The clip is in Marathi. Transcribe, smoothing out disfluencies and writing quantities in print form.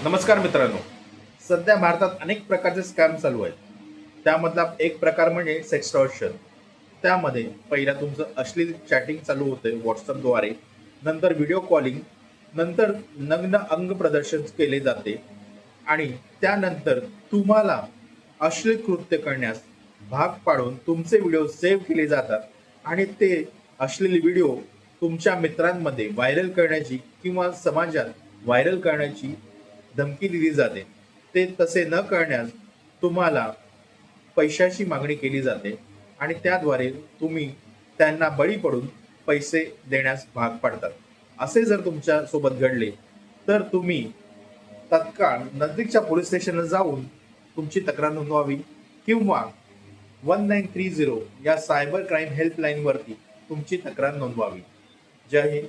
नमस्कार मित्रांनो. सध्या भारतात अनेक प्रकारचे स्कॅम चालू आहेत. त्यामधला एक प्रकार म्हणजे सेक्सटॉर्शन. त्यामध्ये पहिला तुमचं अश्लील चॅटिंग चालू होते व्हॉट्सअपद्वारे, नंतर व्हिडिओ कॉलिंग, नंतर नग्न अंग प्रदर्शन केले जाते आणि त्यानंतर तुम्हाला अश्लील कृत्य करण्यास भाग पाडून तुमचे व्हिडिओ सेव्ह केले जातात आणि ते अश्लील व्हिडिओ तुमच्या मित्रांमध्ये व्हायरल करण्याची किंवा समाजात व्हायरल करण्याची धमकी दिली जाते. ते तसे न करण्यास तुम्हाला पैशाची मागणी केली जाते आणि त्याद्वारे तुम्ही त्यांना बळी पडून पैसे देण्यास भाग पाडतात. असे जर तुमच्या सोबत घडले तर तुम्ही तत्काळ नजदीकच्या पोलीस स्टेशनला जाऊन तुमची तक्रार नोंदवावी किंवा 1930 या सायबर क्राईम हेल्पलाईन वरती तुमची तक्रार नोंदवावी. जय हिंद.